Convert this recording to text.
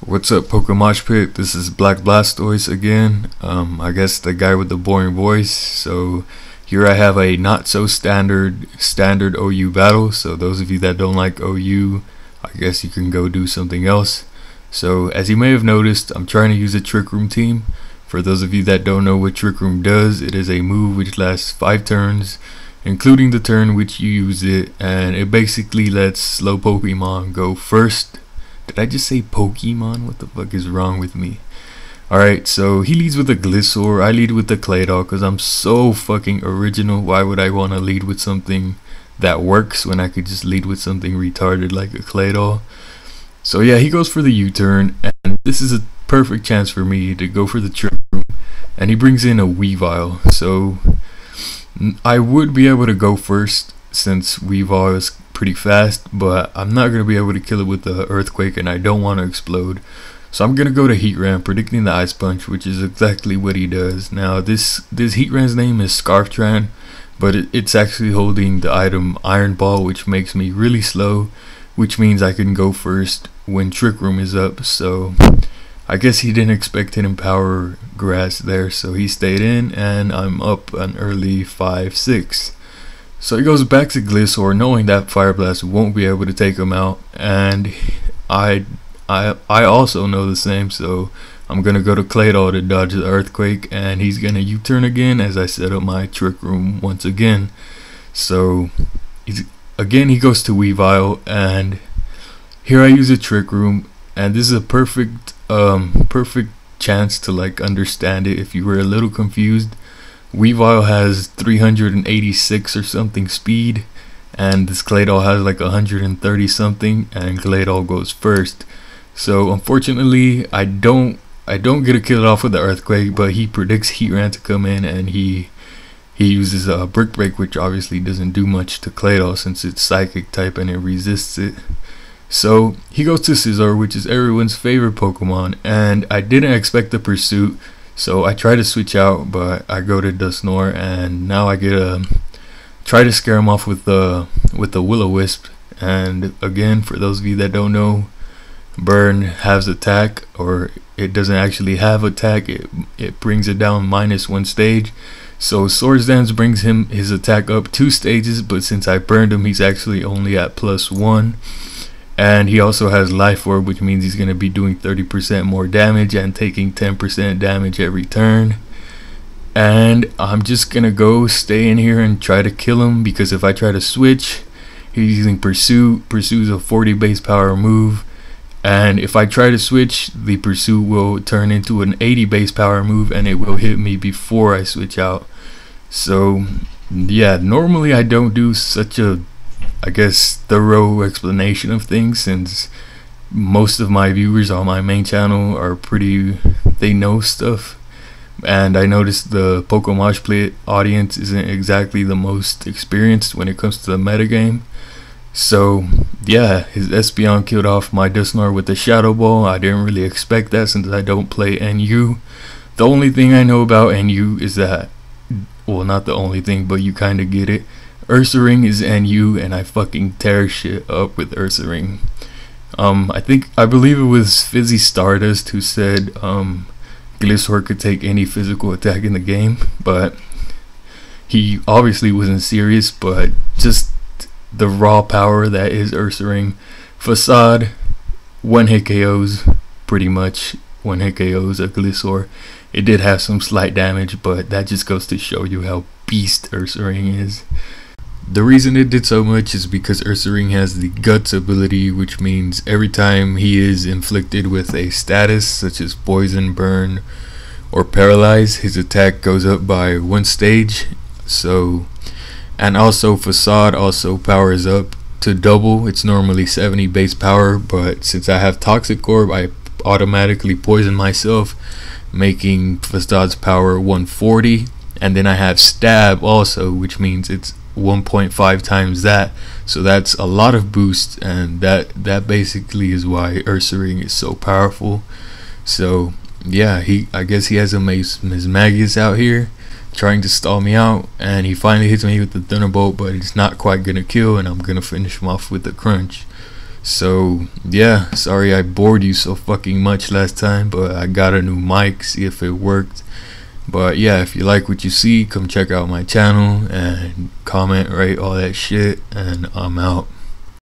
What's up, PokeMoshPit? This is BlakBlastoise again. I guess the guy with the boring voice. So here I have a not so standard OU battle. So those of you that don't like OU, I guess you can go do something else. So as you may have noticed, I'm trying to use a TrickRoom team. For those of you that don't know what TrickRoom does, it is a move which lasts 5 turns, including the turn which you use it, and it basically lets slow Pokemon go first. Did I just say Pokemon? What the fuck is wrong with me? Alright, so he leads with a Gliscor, I lead with the Claydol because I'm so fucking original. Why would I want to lead with something that works when I could just lead with something retarded like a Claydol? So yeah, he goes for the U-turn, and this is a perfect chance for me to go for the TrickRoom, and he brings in a Weavile. So I would be able to go first since Weavile is pretty fast, but I'm not going to be able to kill it with the Earthquake, and I don't want to explode. So I'm going to go to Heatran, predicting the Ice Punch, which is exactly what he does. Now this Heatran's name is Scarftran, but it's actually holding the item Iron Ball, which makes me really slow, which means I can go first when TrickRoom is up. So I guess he didn't expect Hidden Power Grass there, so he stayed in, and I'm up an early 5-6. So he goes back to Gliscor, knowing that Fire Blast won't be able to take him out, and I also know the same, so I'm gonna go to Claydol to dodge the Earthquake, and he's gonna U-turn again as I set up my TrickRoom once again. So again he goes to Weavile, and here I use a TrickRoom, and this is a perfect chance to like understand it if you were a little confused. Weavile has 386 or something speed, and this Claydol has like 130 something, and Claydol goes first. So unfortunately I don't get to kill it off with the Earthquake, but he predicts Heatran to come in, and he uses a Brick Break, which obviously doesn't do much to Claydol since it's Psychic type and it resists it. So he goes to Scizor, which is everyone's favorite Pokemon, and I didn't expect the Pursuit. So I try to switch out, but I go to Dusknoir, and now I get a try to scare him off with the Will-O-Wisp. And again, for those of you that don't know, Burn has attack, or it doesn't actually have attack. It brings it down -1 stage. So Swords Dance brings his attack up 2 stages, but since I burned him, he's actually only at +1. And he also has Life Orb, which means he's going to be doing 30% more damage and taking 10% damage every turn. And I'm just going to go stay in here and try to kill him, because if I try to switch, he's using Pursuit. Pursuit is a 40 base power move. And if I try to switch, the Pursuit will turn into an 80 base power move, and it will hit me before I switch out. So yeah, normally I don't do such a, I guess, thorough explanation of things, since most of my viewers on my main channel are they know stuff, and I noticed the PokeMoshPit audience isn't exactly the most experienced when it comes to the metagame. So yeah, his Espeon killed off my Dusknoir with the Shadow Ball. I didn't really expect that since I don't play NU. The only thing I know about NU is that, well, not the only thing, but you kind of get it. Ursaring is NU, and I fucking tear shit up with Ursaring. I believe it was Fizzy Stardust who said Gliscor could take any physical attack in the game, but he obviously wasn't serious. But just the raw power that is Ursaring. Facade, 1-hit KOs, pretty much 1-hit KOs a Gliscor. It did have some slight damage, but that just goes to show you how beast Ursaring is. The reason it did so much is because Ursaring has the Guts ability, which means every time he is inflicted with a status such as Poison, Burn, or Paralyze, his attack goes up by 1 stage. So, and also Facade also powers up to double. It's normally 70 base power, but since I have Toxic Orb, I automatically poison myself, making Facade's power 140. And then I have Stab also, which means it's 1.5 times that, so that's a lot of boost, and that basically is why Ursaring is so powerful. So yeah, I guess he has a Mismagius out here trying to stall me out, and he finally hits me with the Thunderbolt, but it's not quite gonna kill, and I'm gonna finish him off with the Crunch. So yeah, sorry I bored you so fucking much last time, but I got a new mic, see if it worked. But yeah, if you like what you see, come check out my channel and comment, rate, all that shit, and I'm out.